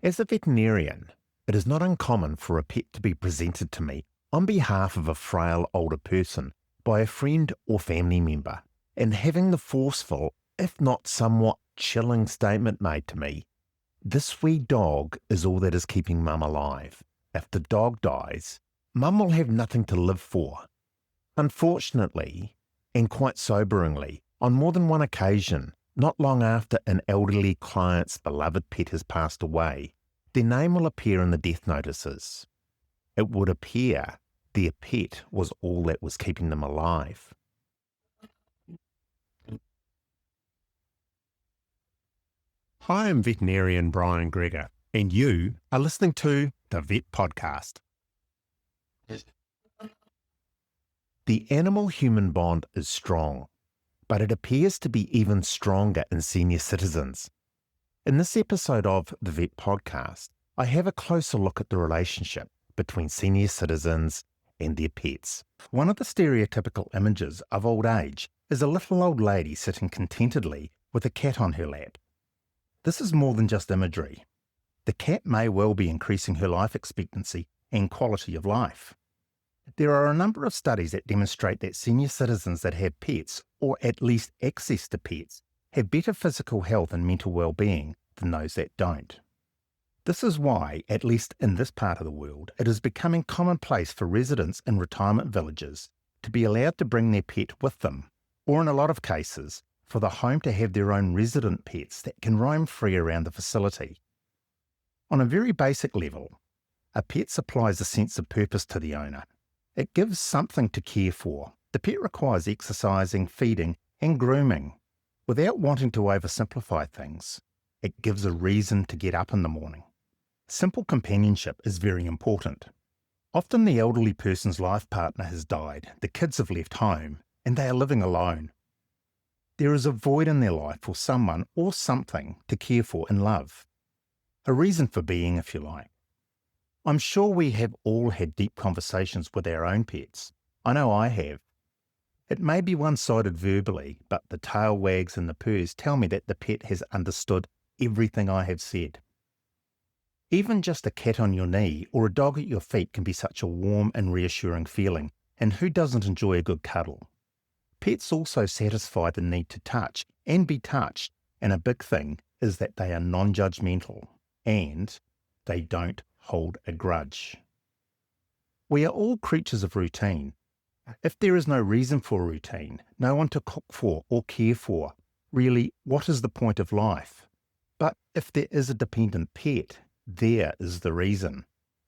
As a veterinarian, it is not uncommon for a pet to be presented to me on behalf of a frail older person by a friend or family member, and having the forceful, if not somewhat chilling statement made to me, "This wee dog is all that is keeping Mum alive. If the dog dies, Mum will have nothing to live for." Unfortunately, and quite soberingly, on more than one occasion, not long after an elderly client's beloved pet has passed away, their name will appear in the death notices. It would appear their pet was all that was keeping them alive. Hi, I'm veterinarian Brian Gregor, and you are listening to the Vetpodcast. The animal-human bond is strong, but it appears to be even stronger in senior citizens. In this episode of the Vetpodcast, I have a closer look at the relationship between senior citizens and their pets. One of the stereotypical images of old age is a little old lady sitting contentedly with a cat on her lap. This is more than just imagery. The cat may well be increasing her life expectancy and quality of life. There are a number of studies that demonstrate that senior citizens that have pets, or at least access to pets, have better physical health and mental well-being than those that don't. This is why, at least in this part of the world, it is becoming commonplace for residents in retirement villages to be allowed to bring their pet with them, or in a lot of cases, for the home to have their own resident pets that can roam free around the facility. On a very basic level, a pet supplies a sense of purpose to the owner. It gives something to care for. The pet requires exercising, feeding, and grooming. Without wanting to oversimplify things, it gives a reason to get up in the morning. Simple companionship is very important. Often the elderly person's life partner has died, the kids have left home, and they are living alone. There is a void in their life for someone or something to care for and love. A reason for being, if you like. I'm sure we have all had deep conversations with our own pets. I know I have. It may be one-sided verbally, but the tail wags and the purrs tell me that the pet has understood everything I have said. Even just a cat on your knee or a dog at your feet can be such a warm and reassuring feeling, and who doesn't enjoy a good cuddle? Pets also satisfy the need to touch and be touched, and a big thing is that they are non-judgmental and they don't hold a grudge. We are all creatures of routine. If there is no reason for a routine, no one to cook for or care for, really, what is the point of life? But if there is a dependent pet, there is the reason.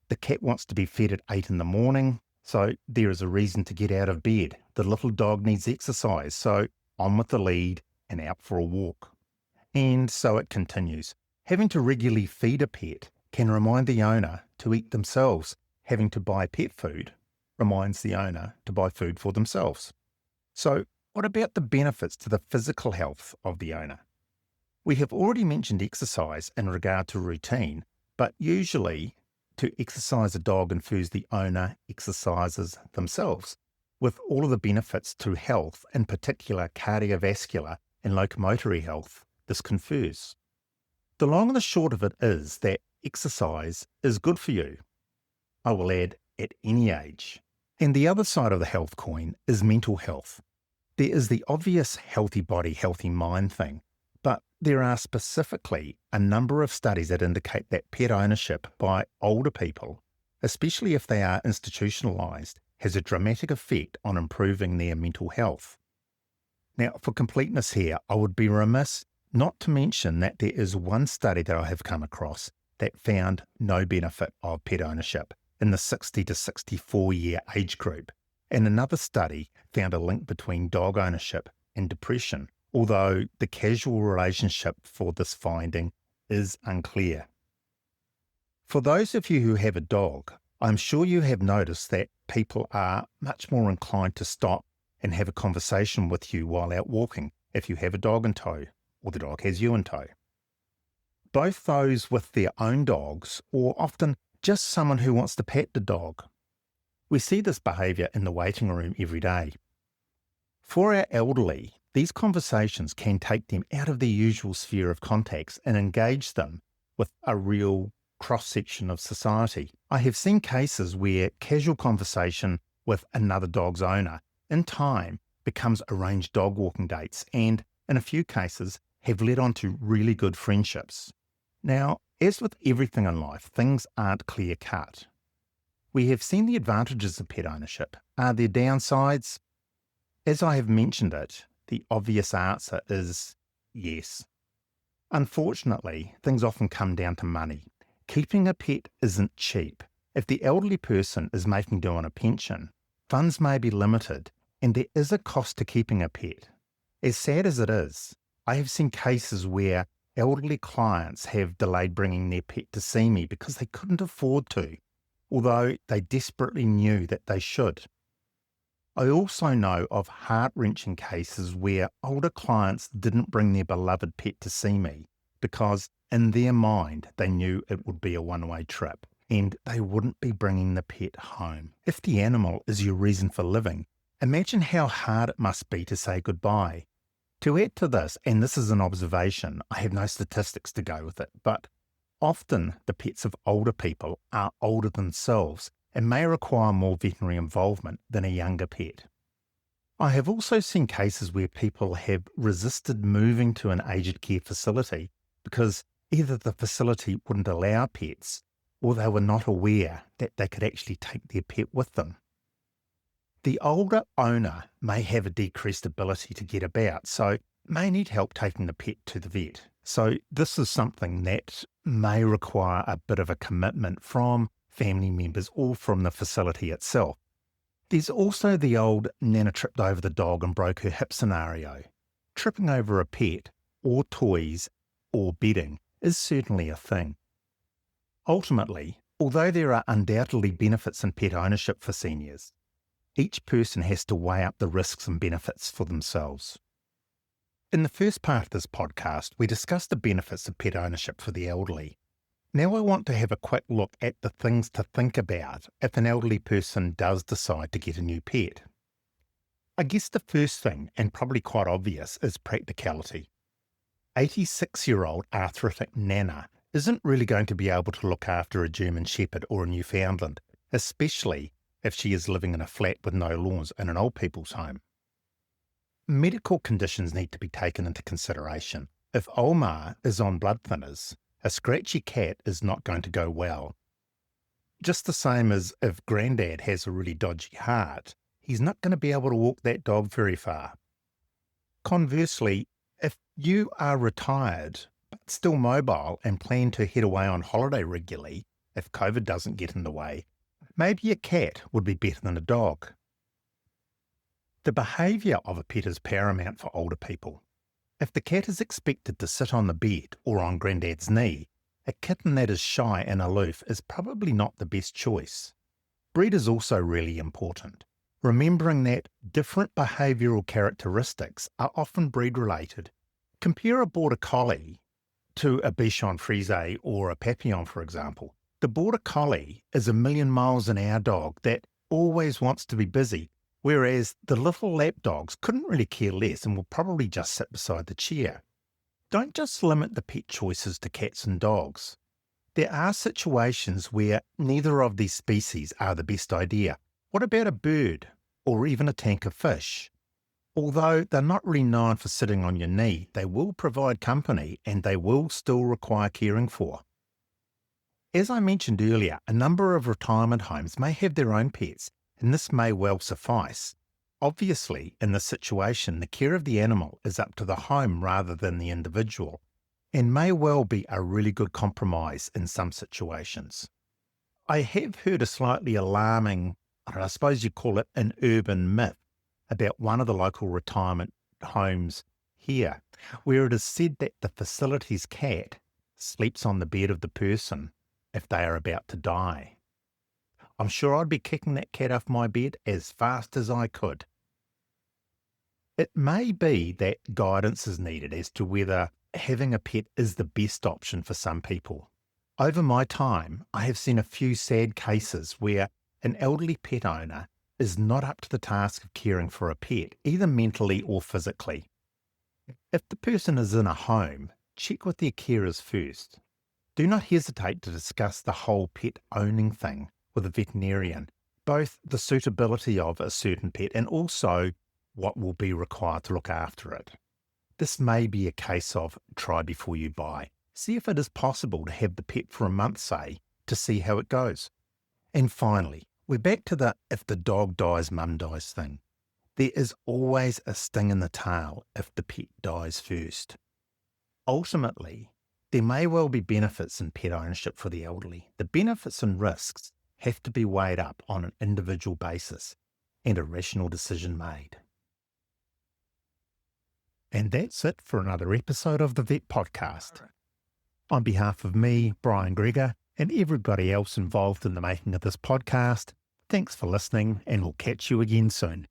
The cat wants to be fed at 8 in the morning, so there is a reason to get out of bed. The little dog needs exercise, so on with the lead and out for a walk. And so it continues. Having to regularly feed a pet can remind the owner to eat themselves. Having to buy pet food reminds the owner to buy food for themselves. So what about the benefits to the physical health of the owner? We have already mentioned exercise in regard to routine, but usually to exercise a dog infers the owner exercises themselves, with all of the benefits to health, in particular cardiovascular and locomotory health, this confers. The long and the short of it is that exercise is good for you. I will add, at any age. And the other side of the health coin is mental health. There is the obvious healthy body, healthy mind thing, but there are specifically a number of studies that indicate that pet ownership by older people, especially if they are institutionalised, has a dramatic effect on improving their mental health. Now, for completeness here, I would be remiss not to mention that there is one study that I have come across that found no benefit of pet ownership in the 60 to 64 year age group, and another study found a link between dog ownership and depression, although the causal relationship for this finding is unclear. For those of you who have a dog, I'm sure you have noticed that people are much more inclined to stop and have a conversation with you while out walking if you have a dog in tow, or the dog has you in tow. Both those with their own dogs, or often just someone who wants to pet the dog. We see this behaviour in the waiting room every day. For our elderly, these conversations can take them out of their usual sphere of contacts and engage them with a real cross-section of society. I have seen cases where casual conversation with another dog's owner in time becomes arranged dog walking dates and, in a few cases, have led on to really good friendships. Now, as with everything in life, things aren't clear-cut. We have seen the advantages of pet ownership. Are there downsides? As I have mentioned it, the obvious answer is yes. Unfortunately, things often come down to money. Keeping a pet isn't cheap. If the elderly person is making do on a pension, funds may be limited, and there is a cost to keeping a pet. As sad as it is, I have seen cases where elderly clients have delayed bringing their pet to see me because they couldn't afford to, although they desperately knew that they should. I also know of heart-wrenching cases where older clients didn't bring their beloved pet to see me because in their mind they knew it would be a one-way trip and they wouldn't be bringing the pet home. If the animal is your reason for living, imagine how hard it must be to say goodbye. To add to this, and this is an observation, I have no statistics to go with it, but often the pets of older people are older themselves and may require more veterinary involvement than a younger pet. I have also seen cases where people have resisted moving to an aged care facility because either the facility wouldn't allow pets or they were not aware that they could actually take their pet with them. The older owner may have a decreased ability to get about, so may need help taking the pet to the vet. So this is something that may require a bit of a commitment from family members or from the facility itself. There's also the old Nana tripped over the dog and broke her hip scenario. Tripping over a pet or toys or bedding is certainly a thing. Ultimately, although there are undoubtedly benefits in pet ownership for seniors, each person has to weigh up the risks and benefits for themselves. In the first part of this podcast, we discussed the benefits of pet ownership for the elderly. Now I want to have a quick look at the things to think about if an elderly person does decide to get a new pet. I guess the first thing, and probably quite obvious, is practicality. 86-year-old arthritic Nana isn't really going to be able to look after a German Shepherd or a Newfoundland, especially if she is living in a flat with no lawns in an old people's home. Medical conditions need to be taken into consideration. If Omar is on blood thinners, a scratchy cat is not going to go well. Just the same as if Grandad has a really dodgy heart, he's not going to be able to walk that dog very far. Conversely, if you are retired but still mobile and plan to head away on holiday regularly, if COVID doesn't get in the way, maybe a cat would be better than a dog. The behaviour of a pet is paramount for older people. If the cat is expected to sit on the bed or on Grandad's knee, a kitten that is shy and aloof is probably not the best choice. Breed is also really important, remembering that different behavioural characteristics are often breed-related. Compare a Border Collie to a Bichon Frise or a Papillon, for example. The Border Collie is a million miles an hour dog that always wants to be busy, whereas the little lap dogs couldn't really care less and will probably just sit beside the chair. Don't just limit the pet choices to cats and dogs. There are situations where neither of these species are the best idea. What about a bird or even a tank of fish? Although they're not really known for sitting on your knee, they will provide company and they will still require caring for. As I mentioned earlier, a number of retirement homes may have their own pets, and this may well suffice. Obviously, in this situation, the care of the animal is up to the home rather than the individual, and may well be a really good compromise in some situations. I have heard a slightly alarming, I suppose you call it an urban myth, about one of the local retirement homes here, where it is said that the facility's cat sleeps on the bed of the person if they are about to die. I'm sure I'd be kicking that cat off my bed as fast as I could. It may be that guidance is needed as to whether having a pet is the best option for some people. Over my time, I have seen a few sad cases where an elderly pet owner is not up to the task of caring for a pet, either mentally or physically. If the person is in a home, check with their carers first. do not hesitate to discuss the whole pet owning thing with a veterinarian, both the suitability of a certain pet and also what will be required to look after it. This may be a case of try before you buy. See if it is possible to have the pet for a month, say, to see how it goes. And finally, we're back to the if the dog dies, mum dies thing. There is always a sting in the tail if the pet dies first. Ultimately, there may well be benefits in pet ownership for the elderly. The benefits and risks have to be weighed up on an individual basis and a rational decision made. And that's it for another episode of the Vetpodcast. On behalf of me, Brian Gregor, and everybody else involved in the making of this podcast, thanks for listening, and we'll catch you again soon.